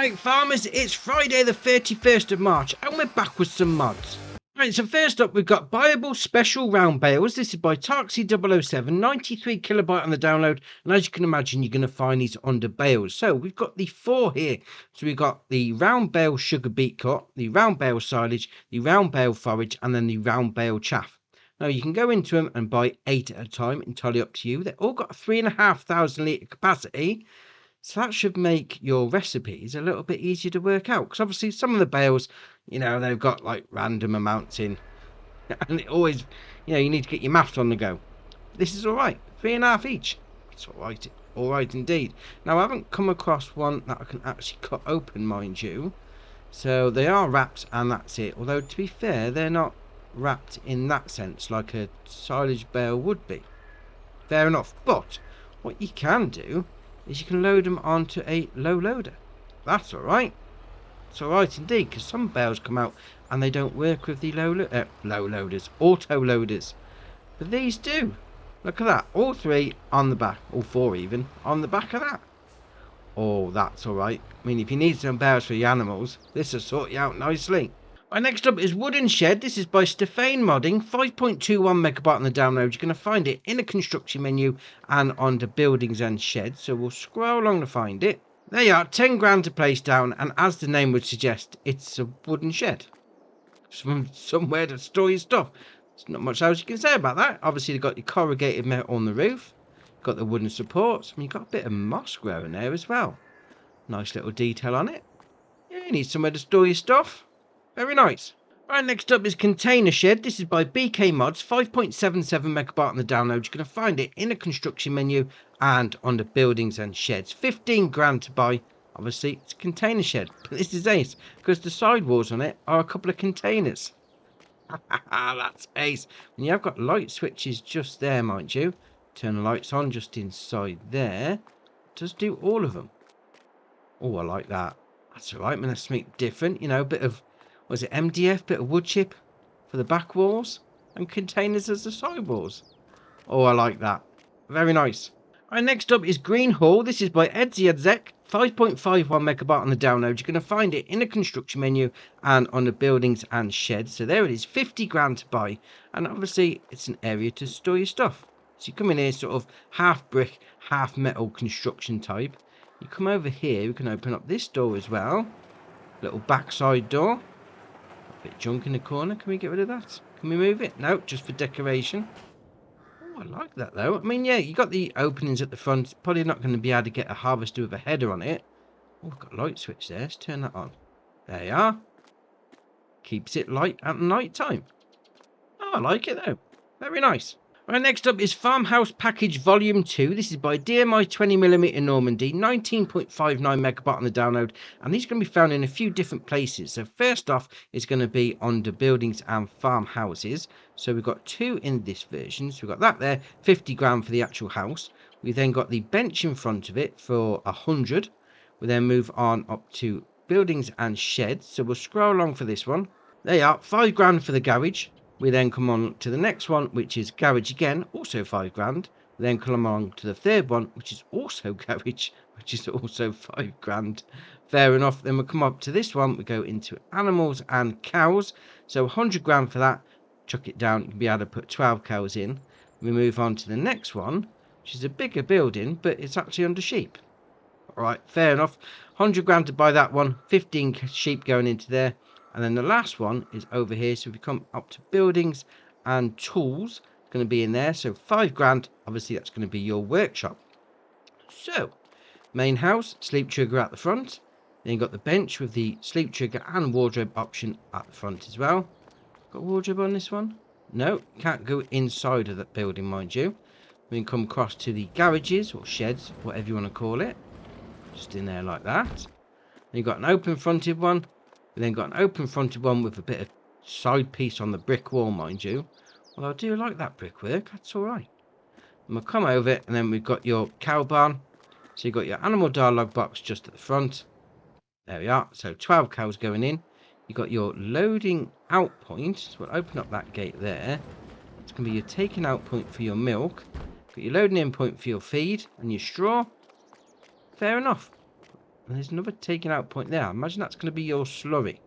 Right, farmers, it's Friday the 31st of March, and we're back with some mods. Right, so first up, we've got Buyable Special Round Bales. This is by Tarksy007, 93 kilobyte on the download, and as you can imagine, you're going to find these under bales. So we've got the 4 here. So we've got the round bale sugar beet cut, the round bale silage, the round bale forage, and then the round bale chaff. Now you can go into them and buy 8 at a time, entirely up to you. They've all got a 3,500 litre capacity. So that should make your recipes a little bit easier to work out. Because obviously some of the bales, they've got like random amounts in. And it always, you need to get your maths on the go. This is all right. 3.5 each. It's all right. All right indeed. Now I haven't come across one that I can actually cut open, mind you. So they are wrapped and that's it. Although to be fair, they're not wrapped in that sense like a silage bale would be. Fair enough. But what you can do is you can load them onto a low loader. That's alright. It's alright indeed, because some bales come out and they don't work with the auto loaders. But these do. Look at that. All 3 on the back, all 4 even, on the back of that. Oh, that's alright. I mean, if you need some bales for your animals, this will sort you out nicely. Right, next up is Wooden Shed. This is by Stefane Modding, 5.21 megabyte on the download. You're going to find it in the construction menu and under buildings and sheds. So we'll scroll along to find it. There you are, 10 grand to place down. And as the name would suggest, it's a wooden shed. Somewhere to store your stuff. There's not much else you can say about that. Obviously, you've got your corrugated metal on the roof. You've got the wooden supports. And you've got a bit of moss growing there as well. Nice little detail on it. Yeah, you need somewhere to store your stuff. Very nice. Right, next up is Container Shed. This is by BK Mods, 5.77 megabyte on the download. You're going to find it in the construction menu and under buildings and sheds. 15 grand to buy. Obviously, it's a container shed. But this is ace, because the sidewalls on it are a couple of containers. That's ace. And you have got light switches just there, mind you. Turn the lights on just inside there. It does do all of them. Oh, I like that. That's alright. I mean, that's something different. A bit of... Was it MDF, bit of wood chip for the back walls and containers as the side walls? Oh, I like that. Very nice. Right, next up is Green Hall. This is by Edzek, 5.51 megabyte on the download. You're going to find it in the construction menu and on the buildings and sheds. So there it is, 50 grand to buy. And obviously, it's an area to store your stuff. So you come in here, sort of half brick, half metal construction type. You come over here, we can open up this door as well. Little backside door. Bit junk in the corner. Can we get rid of that? Can we move it? No, just for decoration. Oh, I like that though. I mean, yeah, you got the openings at the front. Probably not going to be able to get a harvester with a header on it. Oh, we've got a light switch there. Let's turn that on. There you are. Keeps it light at night time. Oh, I like it though. Very nice. Right, next up is Farmhouse Package Volume 2. This is by DMI 20mm Normandy, 19.59 megabyte on the download. And these are going to be found in a few different places. So first off, it's going to be under buildings and farmhouses. So we've got 2 in this version. So we've got that there, 50 grand for the actual house. We then got the bench in front of it for 100. We then move on up to buildings and sheds. So we'll scroll along for this one. There you are, 5 grand for the garage. We then come on to the next one, which is garage again, also 5 grand. We then come along to the third one, which is also garage, which is also 5 grand. Fair enough. Then we come up to this one. We go into animals and cows. So 100 grand for that. Chuck it down. You can be able to put 12 cows in. We move on to the next one, which is a bigger building, but it's actually under sheep. All right, fair enough. 100 grand to buy that one. 15 sheep going into there. And then the last one is over here. So if we come up to buildings and tools, it's going to be in there. So 5 grand, obviously that's going to be your workshop. So main house, sleep trigger at the front. Then you've got the bench with the sleep trigger and wardrobe option at the front as well. Got a wardrobe on this one? No, can't go inside of that building, mind you. We can come across to the garages or sheds, whatever you want to call it. Just in there like that. Then you've got an open fronted one. We then got an open fronted one with a bit of side piece on the brick wall, mind you. Well, I do like that brickwork. That's all right. And we'll come over it, and then we've got your cow barn. So you've got your animal dialogue box just at the front. There we are. So 12 cows going in. You've got your loading out point. So we'll open up that gate there. It's going to be your taking out point for your milk. Got your loading in point for your feed and your straw. Fair enough. And there's another taking out point there. I imagine that's going to be your slurry.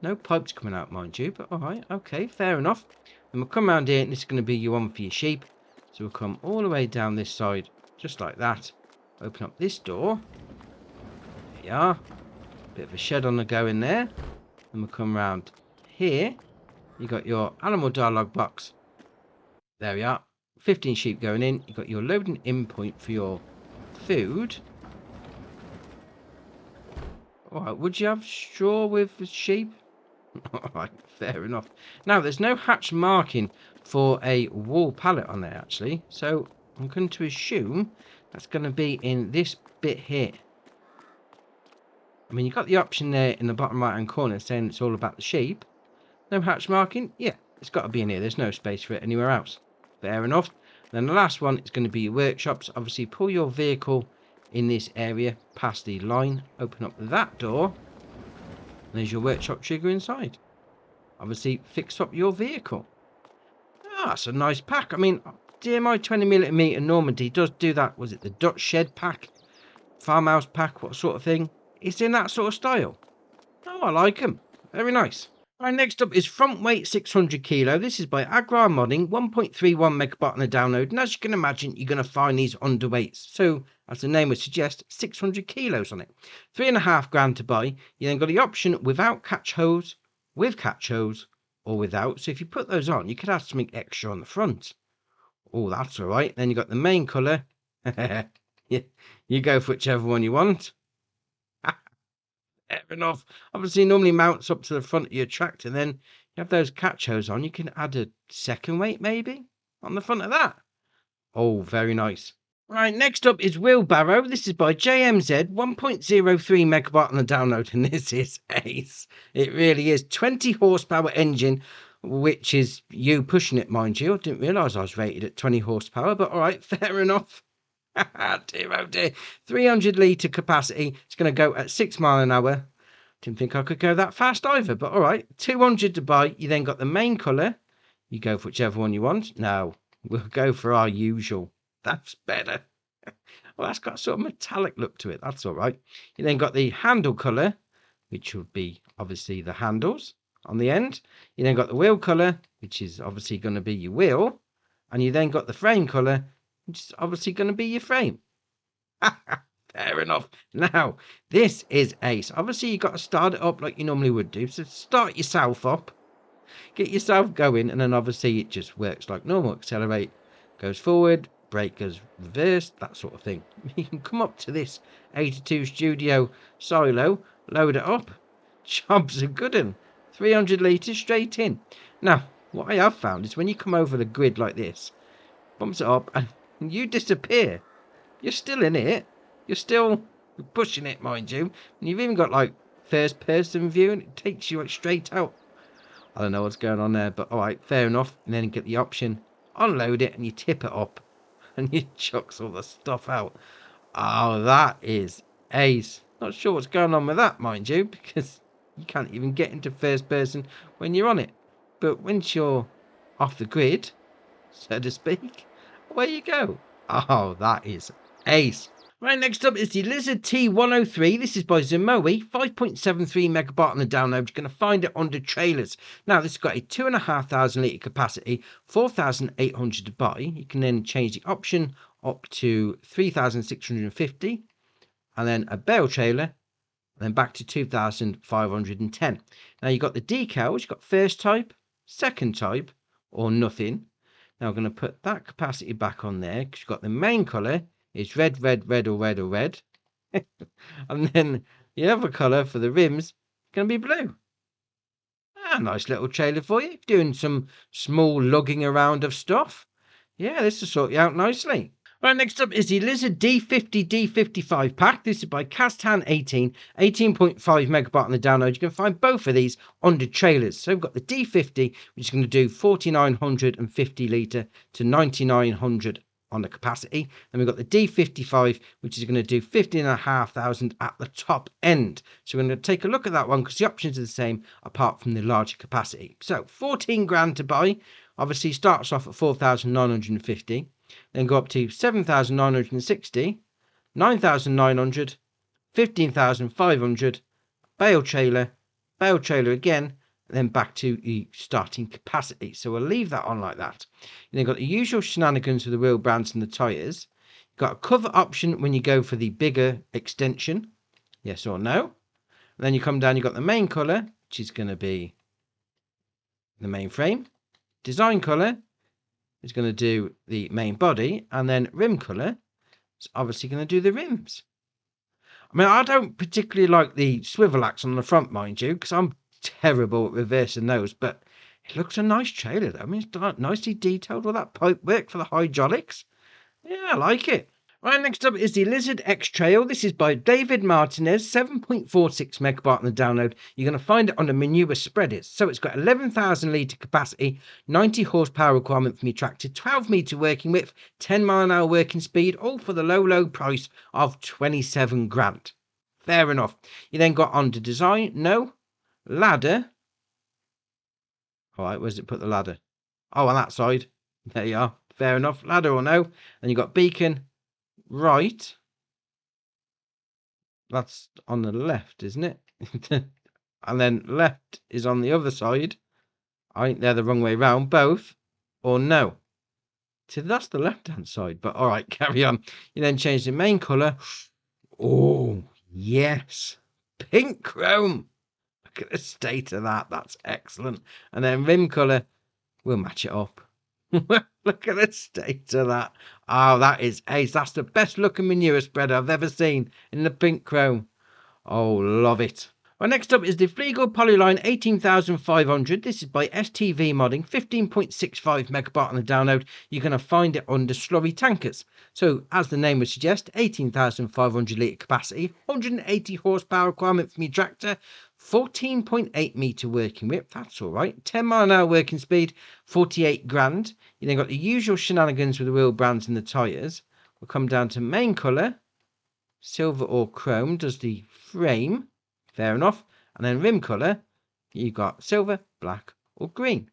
No pipes coming out, mind you, but alright, okay, fair enough. Then we'll come around here, and this is going to be your one for your sheep. So we'll come all the way down this side, just like that. Open up this door. There you are. Bit of a shed on the go in there. Then we'll come around here. You got your animal dialogue box. There we are. 15 sheep going in. You got your loading in point for your food. Alright, would you have straw with the sheep? Alright, fair enough. Now, there's no hatch marking for a wall pallet on there, actually. So, I'm going to assume that's going to be in this bit here. I mean, you've got the option there in the bottom right-hand corner saying it's all about the sheep. No hatch marking? Yeah, it's got to be in here. There's no space for it anywhere else. Fair enough. Then the last one is going to be your workshops. Obviously, pull your vehicle in this area past the line. Open up that door. There's your workshop trigger inside. Obviously, fix up your vehicle. Ah, that's a nice pack. I mean, DMI 20mm Normandy does do that. Was it the Dutch shed pack? Farmhouse pack? What sort of thing? It's in that sort of style. Oh, I like them. Very nice. Right, next up is front weight 600 kilo. This is by Agrar Modding, 1.31 megabyte on the download. And as you can imagine, you're going to find these underweights. So, as the name would suggest, 600 kilos on it. 3.5 grand to buy. You then got the option without catch hose, with catch hose, or without. So if you put those on, you could have something extra on the front. Oh, that's all right. Then you got the main colour. You go for whichever one you want. Fair enough. Obviously, normally mounts up to the front of your tractor. Then you have those catch hose on. You can add a second weight, maybe, on the front of that. Oh, very nice. Right, next up is Wheelbarrow. This is by JMZ, 1.03 megabyte on the download, and this is ace. It really is. 20 horsepower engine, which is you pushing it, mind you. I didn't realise I was rated at 20 horsepower, but all right, fair enough. Dear, oh dear. 300 litre capacity. It's going to go at 6 miles an hour. Didn't think I could go that fast either, but all right. 200 to buy. You then got the main colour. You go for whichever one you want. No, we'll go for our usual. That's better. Well, that's got sort of metallic look to it. That's all right. You then got the handle colour, which would be obviously the handles on the end. You then got the wheel colour, which is obviously going to be your wheel. And you then got the frame colour, which is obviously going to be your frame. Fair enough. Now, this is ace. Obviously, you've got to start it up like you normally would do. So start yourself up. Get yourself going. And then obviously it just works like normal. Accelerate, goes forward, brake goes reverse, that sort of thing. You can come up to this 82 Studio silo, load it up. Job's a good one. 300 litres straight in. Now, what I have found is when you come over the grid like this, bumps it up and you disappear. You're still in it. You're still pushing it, mind you. And you've even got like first person view and it takes you like straight out. I don't know what's going on there, but alright, fair enough. And then you get the option, unload it and you tip it up and you chucks all the stuff out. Oh, that is ace. Not sure what's going on with that, mind you, because you can't even get into first person when you're on it. But once you're off the grid, so to speak, away you go. Oh, that is ace. Right, next up is the Lizard T103. This is by Zemoe, 5.73 megabyte on the download. You're going to find it under trailers. Now, this has got a 2,500 litre capacity, 4,800 to buy. You can then change the option up to 3,650, and then a bale trailer, and then back to 2,510. Now, you've got the decals. You've got first type, second type, or nothing. Now, I'm going to put that capacity back on there because you've got the main colour. It's red, red, red, or red, or red. And then the other colour for the rims is going to be blue. Ah, nice little trailer for you. Doing some small lugging around of stuff. Yeah, this will sort you out nicely. Right, next up is the Lizard D50 D55 pack. This is by Castan 18, 18.5 megabyte on the download. You can find both of these under trailers. So we've got the D50, which is going to do 4,950 litre to 9,900 on the capacity. Then we've got the D55, which is going to do 15,500 at the top end. So we're going to take a look at that one because the options are the same apart from the larger capacity. So 14 grand to buy. Obviously starts off at 4,950. Then go up to 7,960, 9,900, 15,500, bale trailer again, and then back to the starting capacity. So we'll leave that on like that. And then got the usual shenanigans with the wheel brands and the tyres. Got a cover option when you go for the bigger extension, yes or no. And then you come down, you've got the main colour, which is going to be the main frame. Design colour is going to do the main body, and then rim colour is obviously going to do the rims. I mean, I don't particularly like the swivel acts on the front, mind you, because I'm terrible at reversing those, but it looks a nice trailer, though. I mean, it's nicely detailed, all that pipe work for the hydraulics. Yeah, I like it. Right, next up is the Lizard X Trail. This is by David Martinez, 7.46 megabyte on the download. You're going to find it on the manure spreaders. So it's got 11,000 litre capacity, 90 horsepower requirement from your tractor, 12 metre working width, 10 mile an hour working speed, all for the low price of 27 grand. Fair enough. You then got on to design. No. Ladder. All right, where's it put the ladder? Oh, on that side. There you are. Fair enough. Ladder or no. And you got beacon. Right. That's on the left, isn't it? And then left is on the other side. I think they're the wrong way round. Both. Or no. So that's the left-hand side. But all right, carry on. You then change the main colour. Oh, yes. Pink chrome. Look at the state of that. That's excellent. And then rim colour. We'll match it up. Look at the state of that. Oh, that is ace. That's the best looking manure spreader I've ever seen in the pink chrome. Oh, love it. Well, next up is the Fliegl Polyline 18,500. This is by STV Modding, 15.65 megabyte on the download. You're going to find it under slurry tankers. So, as the name would suggest, 18,500 litre capacity, 180 horsepower requirement from your tractor, 14.8 metre working width, that's all right, 10 mile an hour working speed, 48 grand. You then got the usual shenanigans with the wheel brands and the tyres. We'll come down to main colour. Silver or chrome does the frame. Fair enough. And then rim colour, you've got silver, black or green.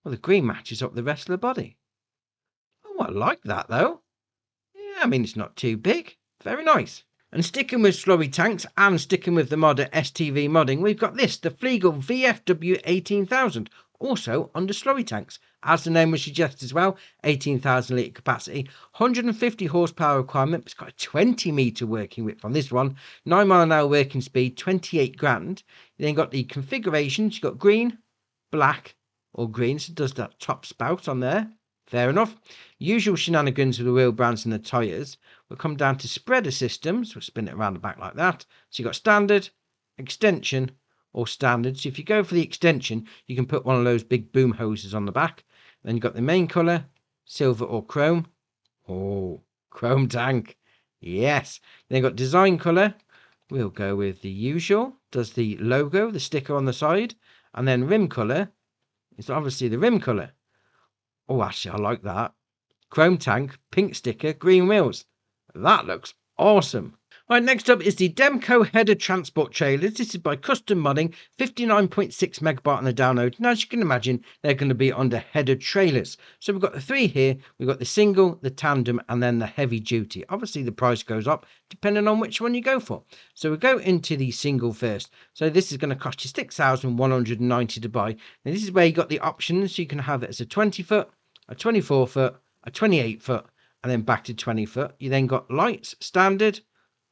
Well, the green matches up the rest of the body. Oh, I like that though. Yeah, I mean, it's not too big. Very nice. And sticking with slurry tanks and sticking with the modder STV Modding, we've got this, the Fliegl VFW 18,000. Also under slurry tanks, as the name would suggest as well, 18,000 litre capacity, 150 horsepower requirement, it's got a 20 metre working width on this one, 9 mile an hour working speed, 28 grand. You then got the configurations, you've got green, black or green, so it does that top spout on there. Fair enough. Usual shenanigans with the wheel brands and the tyres. We'll come down to spreader systems. We'll spin it around the back like that. So you've got standard, extension, or standard. So if you go for the extension, you can put one of those big boom hoses on the back. Then you've got the main colour, silver or chrome. Oh, chrome tank. Yes. Then you've got design colour. We'll go with the usual. Does the logo, the sticker on the side. And then rim colour is obviously the rim colour. Oh, actually, I like that. Chrome tank, pink sticker, green wheels. That looks awesome. Right, next up is the Demco header transport trailers. This is by Custom Modding, 59.6 megabyte on the download. Now, as you can imagine, they're going to be under header trailers. So we've got the three here. We've got the single, the tandem, and then the heavy duty. Obviously, the price goes up depending on which one you go for. So we'll go into the single first. So this is going to cost you $6,190 to buy. Now, this is where you got the options. You can have it as a 20 foot, a 24 foot, a 28 foot, and then back to 20 foot. You then got lights, standard,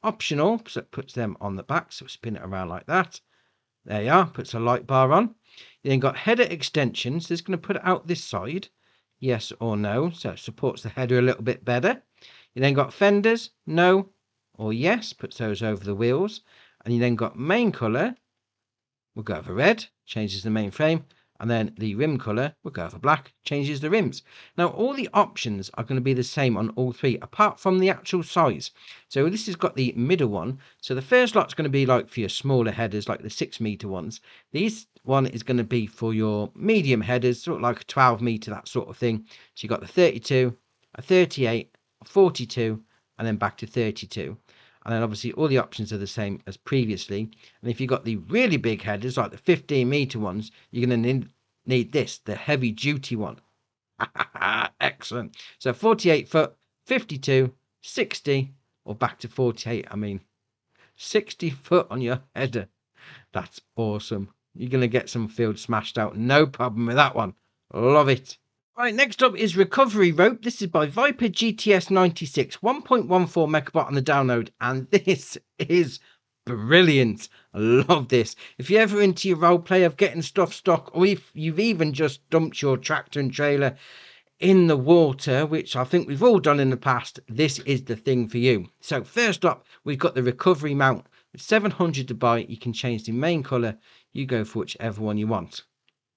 optional, so it puts them on the back, so spin it around like that. There you are, puts a light bar on. You then got header extensions. This is going to put it out this side, yes or no, so it supports the header a little bit better. You then got fenders, no or yes, puts those over the wheels. And you then got main colour, we'll go over red, changes the main frame. And then the rim colour, we'll go for black, changes the rims. Now, all the options are going to be the same on all three, apart from the actual size. So this has got the middle one. So the first lot's going to be like for your smaller headers, like the 6 metre ones. This one is going to be for your medium headers, sort of like a 12 metre, that sort of thing. So you've got the 32, a 38, a 42, and then back to 32. And then obviously all the options are the same as previously. And if you've got the really big headers, like the 15 metre ones, you're going to need this, the heavy duty one. Excellent. So 48 foot, 52, 60, or back to 48. I mean, 60 foot on your header. That's awesome. You're going to get some field smashed out. No problem with that one. Love it. Right, next up is Recovery Rope. This is by Viper GTS 96, 1.14 megabyte on the download, and this is brilliant. I love this. If you're ever into your role play of getting stuff stock, or if you've even just dumped your tractor and trailer in the water, which I think we've all done in the past, this is the thing for you. So first up, we've got the recovery mount. With 700 to buy, you can change the main colour. You go for whichever one you want.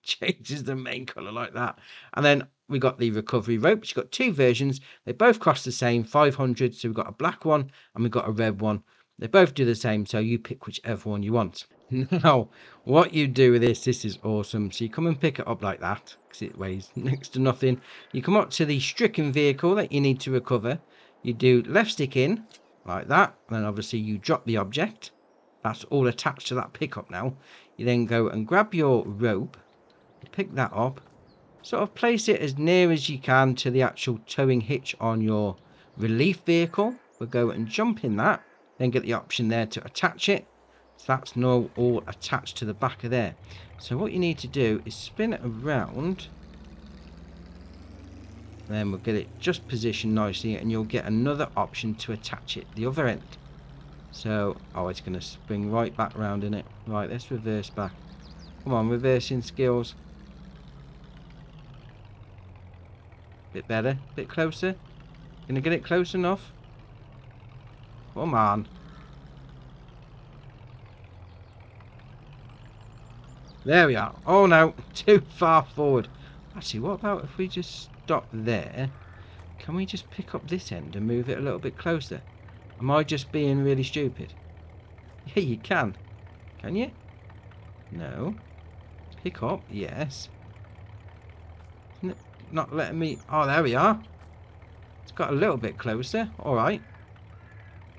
Changes the main colour like that. And then we got the recovery rope, which got two versions. They both cost the same, 500. So we've got a black one and we've got a red one. They both do the same, so you pick whichever one you want. Now, what you do with this is awesome. So you come and pick it up like that, because it weighs next to nothing. You come up to the stricken vehicle that you need to recover. You do left stick in, like that. And then obviously you drop the object. That's all attached to that pickup now. You then go and grab your rope. Pick that up, sort of place it as near as you can to the actual towing hitch on your relief vehicle. We'll go and jump in that, then get the option there to attach it. So that's now all attached to the back of there. So what you need to do is spin it around, then we'll get it just positioned nicely, and you'll get another option to attach it the other end. So it's going to spring right back round in it. Right, let's reverse back. Come on, reversing skills. Bit better, bit closer. Gonna get it close enough. Come on. There we are. Oh no, too far forward. Actually, what about if we just stop there? Can we just pick up this end and move it a little bit closer? Am I just being really stupid? Yeah, you can. Can you? No. Pick up, yes. Not letting me. Oh, there we are. It's got a little bit closer. All right.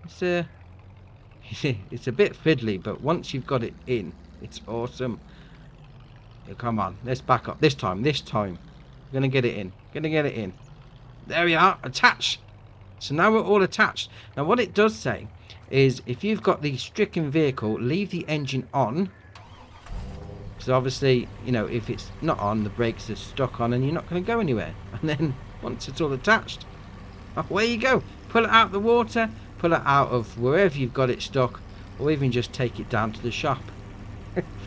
It's it's a bit fiddly, but once you've got it in, it's awesome. Come on, let's back up this time. We're gonna get it in. There we are. Attached. So now we're all attached. Now what it does say is, if you've got the stricken vehicle, leave the engine on. So obviously, you know, if it's not on, the brakes are stuck on and you're not going to go anywhere. And then once it's all attached, away you go. Pull it out of the water, pull it out of wherever you've got it stuck, or even just take it down to the shop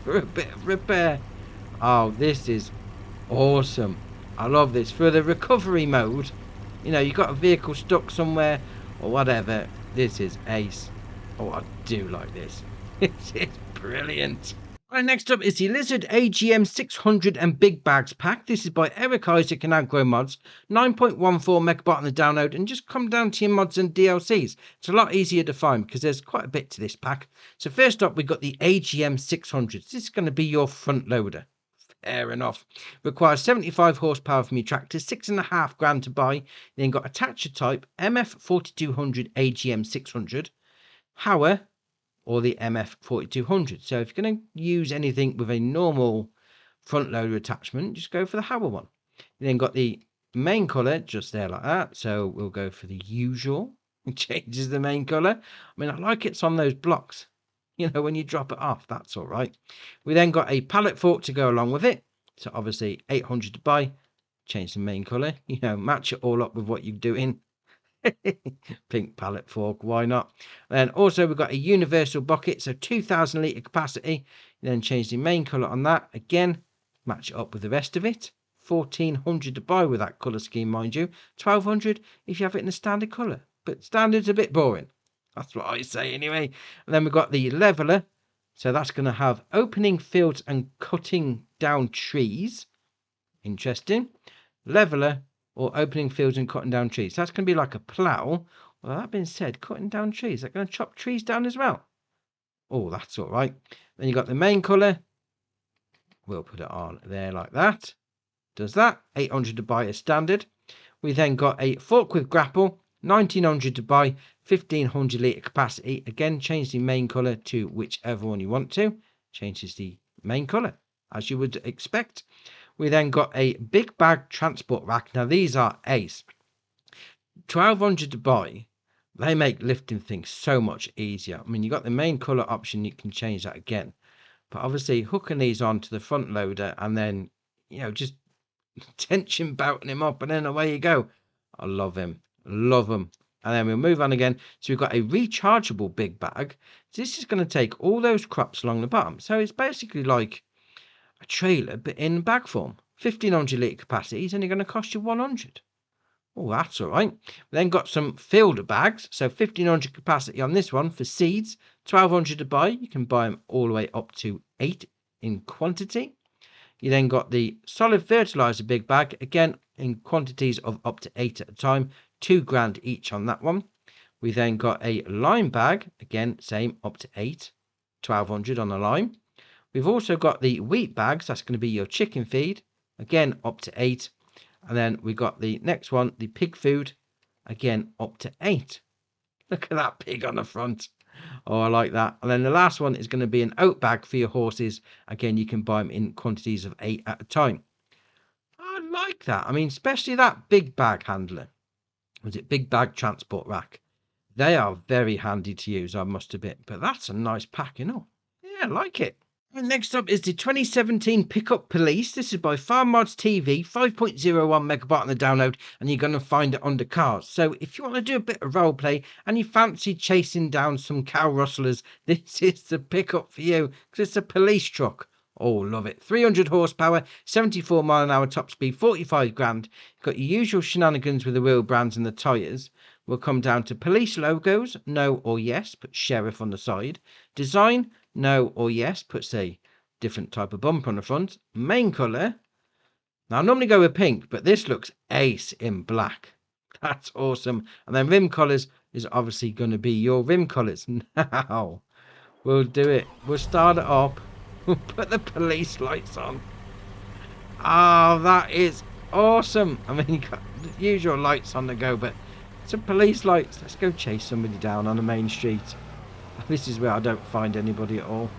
for a bit of repair. Oh, this is awesome. I love this. For the recovery mode, you know, you've got a vehicle stuck somewhere or whatever, this is ace. Oh, I do like this. This is brilliant. Right, next up is the Lizard AGM 600 and Big Bags pack. This is by Eric Isaac and Agro Mods. 9.14 megabyte on the download, and just come down to your mods and DLCs. It's a lot easier to find because there's quite a bit to this pack. So first up, we've got the AGM 600. This is going to be your front loader. Fair enough. Requires 75 horsepower from your tractor, $6.5 grand to buy. Then got attacher type MF 4200 AGM 600. Hauer, or the MF 4200. So if you're going to use anything with a normal front loader attachment, just go for the Hauer one. You then got the main colour just there like that. So we'll go for the usual. It changes the main colour. I mean, I like it's on those blocks. You know, when you drop it off, that's all right. We then got a pallet fork to go along with it. So obviously 800 to buy. Change the main colour. You know, match it all up with what you're doing. Pink pallet fork, why not? And also we've got a universal bucket, so 2,000 litre capacity. Then change the main colour on that. Again, match it up with the rest of it. 1,400 to buy with that colour scheme, mind you. 1,200 if you have it in the standard colour. But standard's a bit boring. That's what I say anyway. And then we've got the leveller. So that's going to have opening fields and cutting down trees. Interesting. Leveller, or opening fields and cutting down trees. That's going to be like a plough. Well, that being said, cutting down trees, is that going to chop trees down as well? Oh, that's all right. Then you got the main colour. We'll put it on there like that. Does that. 800 to buy as standard. We then got a fork with grapple. 1,900 to buy. 1,500 litre capacity. Again, change the main colour to whichever one you want to. Changes the main colour, as you would expect. We then got a big bag transport rack. Now these are ace. 1,200 to buy, They make lifting things so much easier. I mean, you got the main color option, you can change that again. But obviously hooking these onto the front loader and then, just tension belting him up and then away you go. I love him. Love him. And then we'll move on again. So we've got a rechargeable big bag. So this is going to take all those crops along the bottom. So it's basically like a trailer, but in bag form. 1500 litre capacity is only going to cost you 100. Oh, that's all right. We then got some fielder bags. So 1500 capacity on this one for seeds. 1200 to buy. You can buy them all the way up to 8 in quantity. You then got the solid fertilizer big bag, again in quantities of up to 8 at a time, £2 each on that one. We then got a lime bag, again same up to 8, 1200 on the lime. We've also got the wheat bags, that's going to be your chicken feed, again up to 8. And then we got the next one, the pig food, again up to 8. Look at that pig on the front. Oh, I like that. And then the last one is going to be an oat bag for your horses. Again, you can buy them in quantities of 8 at a time. I like that. I mean, especially that big bag handler. Was it big bag transport rack? They are very handy to use, I must admit. But that's a nice pack, Yeah, I like it. And next up is the 2017 Pickup Police. This is by Farm Mods TV, 5.01 megabyte on the download, and you're going to find it under cars. So if you want to do a bit of role play and you fancy chasing down some cow rustlers, this is the pickup for you, because it's a police truck. Oh, love it. 300 horsepower, 74 mile an hour top speed, 45 grand. You've got your usual shenanigans with the wheel brands and the tyres. Will come down to police logos, no or yes, put sheriff on the side. Design, no or yes, puts a different type of bumper on the front. Main colour, now I normally go with pink, but this looks ace in black. That's awesome. And then rim colours is obviously going to be your rim colours. Now, we'll do it. We'll start it up. We'll put the police lights on. Oh, that is awesome. I mean, you got the usual lights on the go, but some police lights. Let's go chase somebody down on the main street. This is where I don't find anybody at all.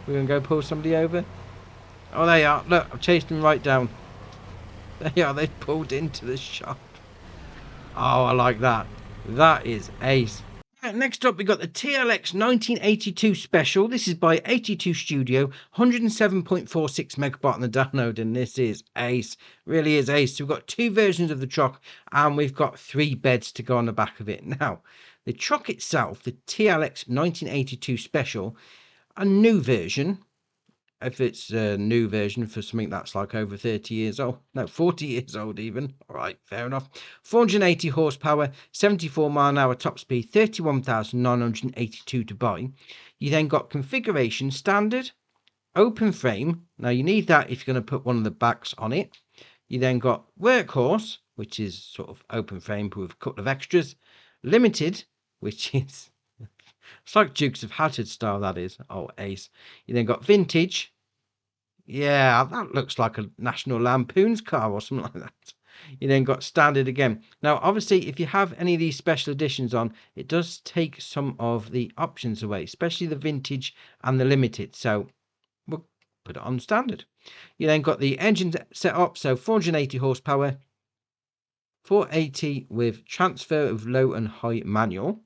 We're going to go pull somebody over. Oh, they are. Look, I've chased them right down. They are. They've pulled into the shop. Oh, I like that. That is ace. Next up, we got the TLX 1982 Special. This is by 82 Studio, 107.46 megabyte on the download, and this is ace. Really is ace. So we've got 2 versions of the truck, and we've got 3 beds to go on the back of it. Now, the truck itself, the TLX 1982 Special, a new version. If it's a new version for something that's like over 30 years old, no, 40 years old even. All right, fair enough. 480 horsepower, 74 mile an hour top speed, 31,982 to buy. You then got configuration standard, open frame. Now you need that if you're going to put one of the backs on it. You then got workhorse, which is sort of open frame with a couple of extras. Limited, which is it's like Dukes of Hazzard style, that is. Oh, ace. You then got vintage. Yeah, that looks like a National Lampoon's car or something like that. You then got standard again. Now, obviously, if you have any of these special editions on, it does take some of the options away, especially the vintage and the limited. So we'll put it on standard. You then got the engine set up, so 480 horsepower, 480 with transfer of low and high manual.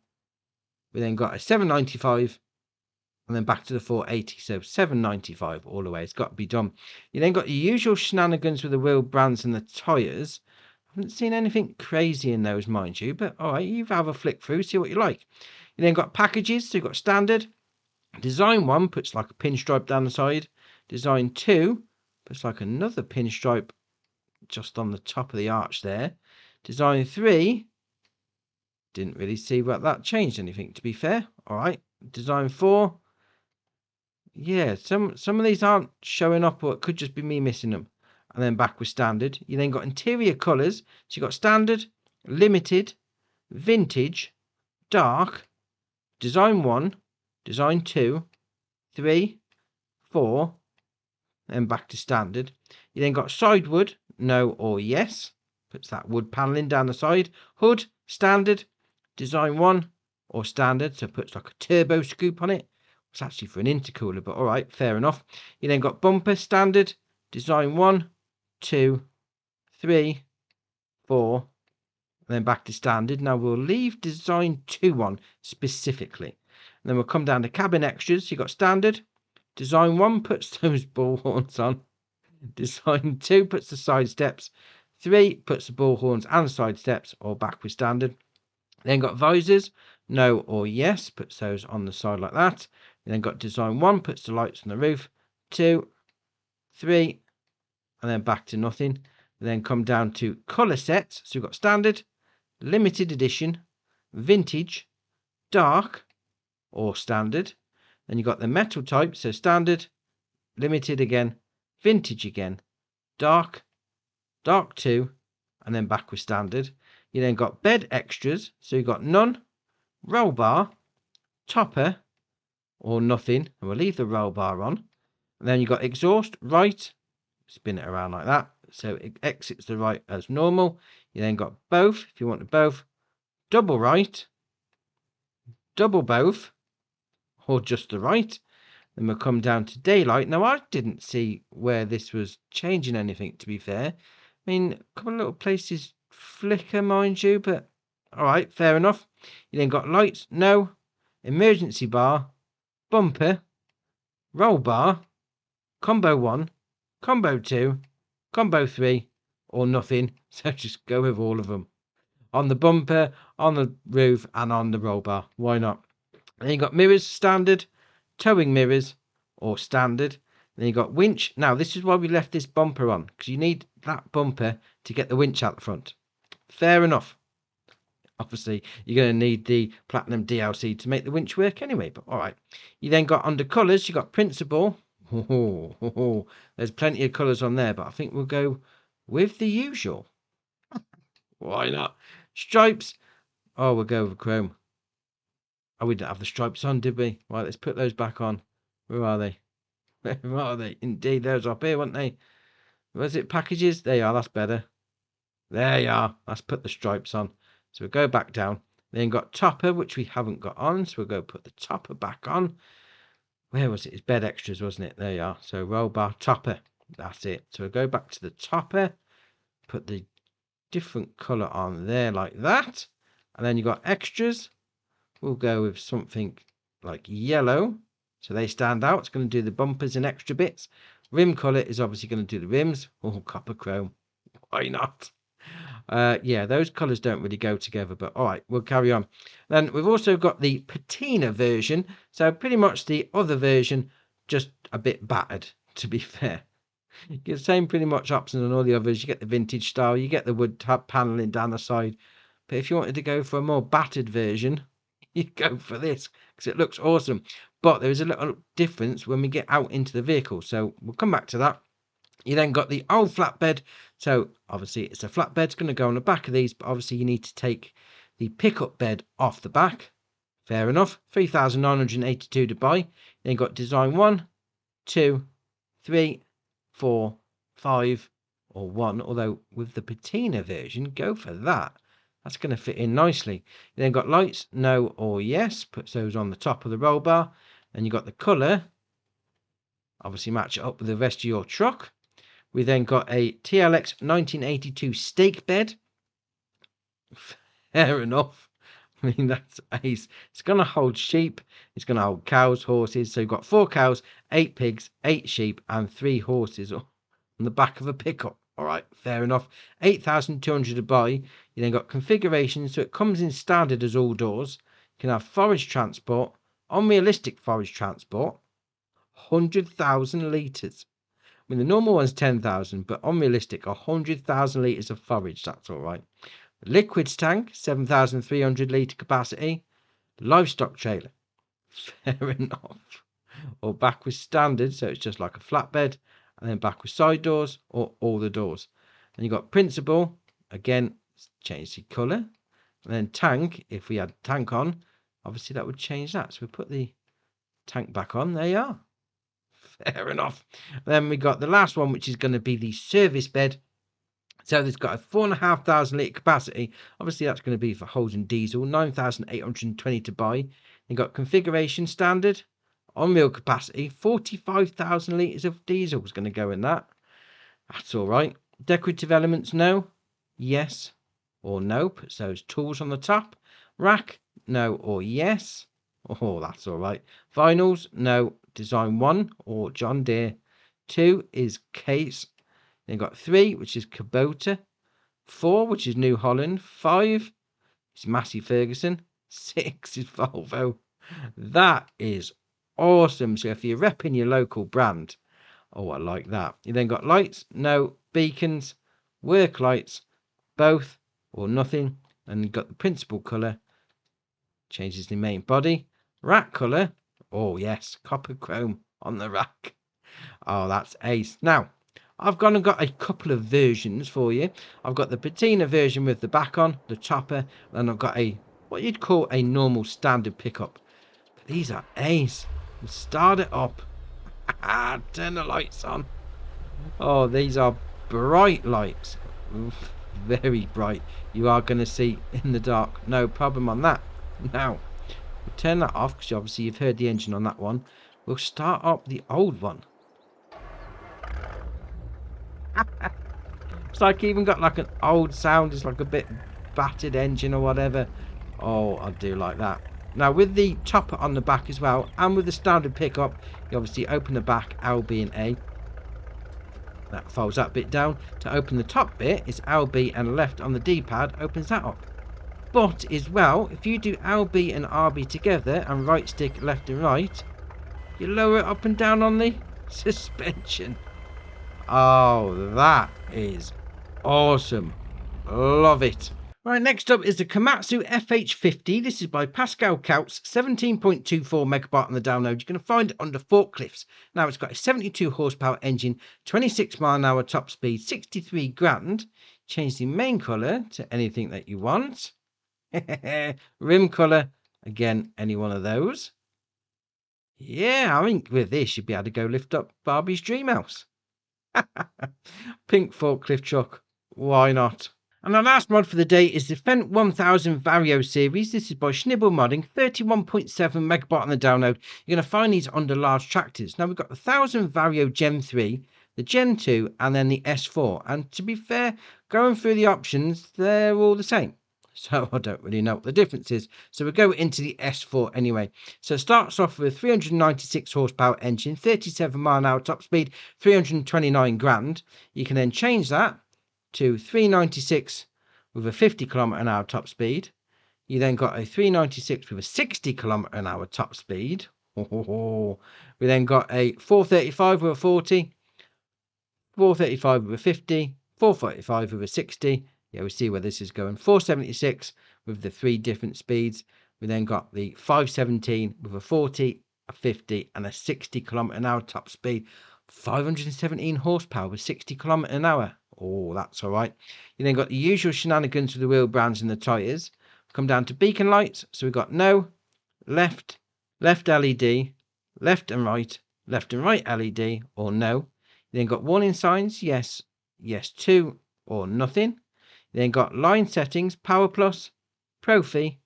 We then got a 795 and then back to the 480. So 795 all the way. It's got to be done. You then got your usual shenanigans with the wheel brands and the tyres. I haven't seen anything crazy in those, mind you. But all right, you have a flick through, see what you like. You then got packages. So you've got standard. Design 1 puts like a pinstripe down the side. Design 2 puts like another pinstripe just on the top of the arch there. Design 3... didn't really see what that changed anything, to be fair. All right. Design 4. Yeah, some of these aren't showing up, or it could just be me missing them. And then back with standard. You then got interior colours. So you got standard, limited, vintage, dark, design 1, design 2, 3, 4, then back to standard. You then got side wood, no or yes. Puts that wood panelling down the side. Hood, standard, design 1 or standard, so puts like a turbo scoop on it. It's actually for an intercooler, but all right, fair enough. You then got bumper, standard, design 1, 2, 3, 4, then back to standard. Now we'll leave design 2 on specifically. And then we'll come down to cabin extras. You've got standard. Design 1 puts those ball horns on. Design 2 puts the side steps. 3 puts the ball horns and side steps, or back with standard. Then got visors, no or yes, puts those on the side like that. You then got design 1 puts the lights on the roof. 2, 3, and then back to nothing. We then come down to colour sets. So we've got standard, limited edition, vintage, dark, or standard. Then you've got the metal type, so standard, limited again, vintage again, dark, dark 2, and then back with standard. You then got bed extras, so you've got none, roll bar, topper, or nothing, and we'll leave the roll bar on. And then you've got exhaust, right, spin it around like that, so it exits the right as normal. You then got both, if you wanted both, double right, double both, or just the right. Then we'll come down to daylight. Now, I didn't see where this was changing anything, to be fair. I mean, a couple of little places flicker, mind you, but all right, fair enough. You then got lights, no, emergency bar, bumper, roll bar, combo 1, combo 2, combo 3, or nothing. So just go with all of them. On the bumper, on the roof, and on the roll bar. Why not? Then you got mirrors, standard, towing mirrors, or standard. Then you got winch. Now, this is why we left this bumper on, because you need that bumper to get the winch out the front. Fair enough. Obviously, you're going to need the Platinum DLC to make the winch work anyway, but all right. You then got under colours, you got principal. There's plenty of colours on there, but I think we'll go with the usual. Why not? Stripes. Oh, we'll go with chrome. Oh, we didn't have the stripes on, did we? Right, let's put those back on. Where are they? Where are they? Indeed, those up here, weren't they? Was it packages? There you are, that's better. There you are. Let's put the stripes on. So we'll go back down. Then got topper, which we haven't got on. So we'll go put the topper back on. Where was it? It's bed extras, wasn't it? There you are. So roll bar, topper. That's it. So we'll go back to the topper. Put the different colour on there like that. And then you got extras. We'll go with something like yellow. So they stand out. It's going to do the bumpers and extra bits. Rim colour is obviously going to do the rims. Oh, copper chrome. Why not? Yeah, those colours don't really go together, but all right, we'll carry on. Then we've also got the patina version. So pretty much the other version, just a bit battered, to be fair. You get the same pretty much options on all the others. You get the vintage style, you get the wood paneling down the side. But if you wanted to go for a more battered version, you'd go for this because it looks awesome. But there is a little difference when we get out into the vehicle. So we'll come back to that. You then got the old flatbed. So obviously it's a flatbed. It's going to go on the back of these, but obviously you need to take the pickup bed off the back. Fair enough. 3,982 to buy. Then you got design 1, 2, 3, 4, 5, or 1. Although with the patina version, go for that. That's going to fit in nicely. You then got lights, no or yes. Puts those on the top of the roll bar. Then you got the colour. Obviously match it up with the rest of your truck. We then got a TLX 1982 stake bed. Fair enough. I mean, that's ace. It's going to hold sheep. It's going to hold cows, horses. So you've got 4 cows, 8 pigs, 8 sheep, and 3 horses on the back of a pickup. All right, fair enough. 8,200 to buy. You then got configuration. So it comes in standard as all doors. You can have forage transport, unrealistic forage transport, 100,000 litres. I mean, the normal one's 10,000, but unrealistic, 100,000 litres of forage. That's all right. Liquids tank, 7,300 litre capacity. Livestock trailer. Fair enough. Or back with standard, so it's just like a flatbed. And then back with side doors or all the doors. And you've got principal. Again, change the colour. And then tank, if we had tank on, obviously that would change that. So we put the tank back on. There you are. Fair enough. Then we got the last one, which is going to be the service bed. So it's got a 4,500 litre capacity. Obviously, that's going to be for Holden diesel. 9,820 to buy. You got configuration standard. On-wheel capacity. 45,000 litres of diesel is going to go in that. That's all right. Decorative elements, no. Yes. or no. Puts those tools on the top. Rack, no or yes. Oh, that's all right. Vinyls, no. Design 1 or John Deere. 2 is Case. Then got 3, which is Kubota. 4, which is New Holland. 5 is Massey Ferguson. 6 is Volvo. That is awesome. So if you're repping your local brand, oh, I like that. You then got lights, no. Beacons, work lights, both or nothing. And you've got the principal colour, changes the main body. Rack colour, oh yes, copper chrome on the rack. Oh, that's ace. Now, I've gone and got a couple of versions for you. I've got the patina version with the back on, the chopper, and I've got a, what you'd call a normal standard pickup. But these are ace. Start it up. Turn the lights on. Oh, these are bright lights. Oof, very bright. You are going to see in the dark. No problem on that. Now, we'll turn that off because obviously you've heard the engine on that one. We'll start up the old one. It's like even got like an old sound. It's like a bit battered engine or whatever. Oh, I do like that. Now with the chopper on the back as well, and with the standard pickup, you obviously open the back, L, B and A. That folds that bit down. To open the top bit, it's LB and left on the D-pad, opens that up. But as well, if you do LB and RB together and right stick left and right, you lower it up and down on the suspension. Oh, that is awesome. Love it. Right, next up is the Komatsu FH50. This is by Pascal Kautz, 17.24 megabyte on the download. You're going to find it under forklifts. Now, it's got a 72 horsepower engine, 26 mile an hour top speed, 63 grand. Change the main colour to anything that you want. Rim colour, again, any one of those. Yeah, I think with this, you'd be able to go lift up Barbie's dream house. Pink forklift truck, why not? And our last mod for the day is the Fendt 1000 Vario series. This is by Schnibble Modding, 31.7 megabyte on the download. You're going to find these under large tractors. Now we've got the 1000 Vario Gen 3, the Gen 2, and then the S4. And to be fair, going through the options, they're all the same. So I don't really know what the difference is. So we'll go into the S4 anyway. So it starts off with a 396 horsepower engine, 37 mile an hour top speed, 329 grand. You can then change that to 396 with a 50 kilometer an hour top speed. You then got a 396 with a 60 kilometer an hour top speed. We then got a 435 with a 40, 435 with a 50, 445 with a 60. Yeah, we see where this is going. 476 with the 3 different speeds. We then got the 517 with a 40, a 50 and a 60 kilometer an hour top speed. 517 horsepower with 60 kilometer an hour. Oh, that's all right. You then got the usual shenanigans with the wheel brands and the tyres. Come down to beacon lights. So we've got no, left, left LED, left and right LED, or no. You then got warning signs, yes, yes, 2, or nothing. You then got line settings, Power Plus, Profi,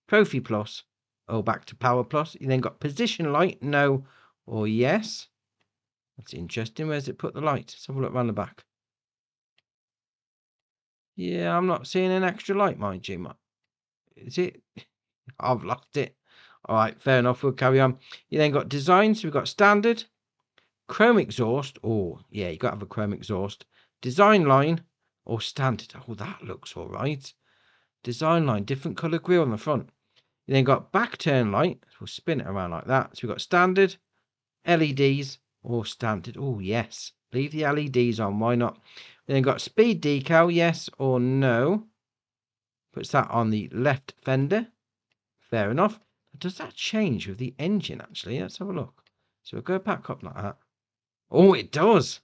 Profi Plus, or back to Power Plus. You then got position light, no, or yes. That's interesting. Where's it put the light? Let's have a look around the back. Yeah, I'm not seeing an extra light, mind you. Is it? I've lost it. All right, fair enough. We'll carry on. You then got design. So we've got standard, chrome exhaust. Oh, yeah, you got to have a chrome exhaust. Design line or standard. Oh, that looks all right. Design line, different colour grille on the front. You then got back turn light. So we'll spin it around like that. So we've got standard, LEDs or standard. Oh, yes. Leave the LEDs on. Why not? Then got speed decal, yes or no. Puts that on the left fender. Fair enough. Does that change with the engine, actually? Let's have a look. So we'll go back up like that. Oh, it does.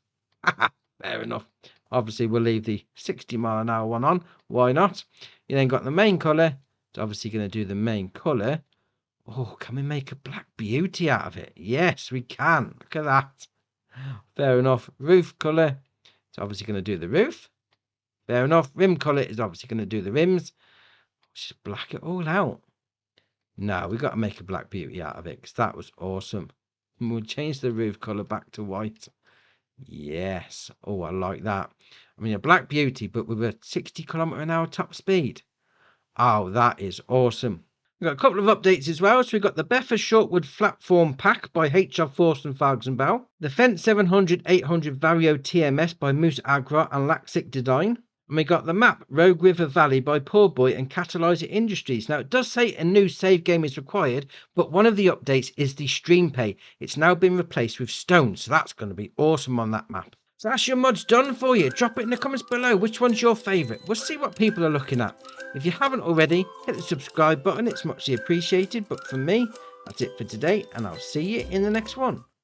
Fair enough. Obviously, we'll leave the 60 mile an hour one on. Why not? You then got the main colour. It's obviously going to do the main colour. Oh, can we make a black beauty out of it? Yes, we can. Look at that. Fair enough. Roof colour. It's obviously going to do the roof. Fair enough. Rim colour is obviously going to do the rims. Just black it all out. No, we got to make a black beauty out of it because that was awesome. And we'll change the roof colour back to white. Yes. Oh, I like that. I mean, a Black Beauty, but with a 60 km/h top speed. Oh, that is awesome. We've got a couple of updates as well. So we've got the Beffa Shortwood Flatform Pack by HR Forsten Bow, the Fence 700-800 Vario TMS by Moose Agra and Laxic Design. And we got the map Rogue River Valley by Poor Boy and Catalyzer Industries. Now, it does say a new save game is required, but one of the updates is the stream pay. It's now been replaced with stone, so that's going to be awesome on that map. So that's your mods done for you. Drop it in the comments below. Which one's your favourite? We'll see what people are looking at. If you haven't already, hit the subscribe button. It's muchly appreciated. But for me, that's it for today, and I'll see you in the next one.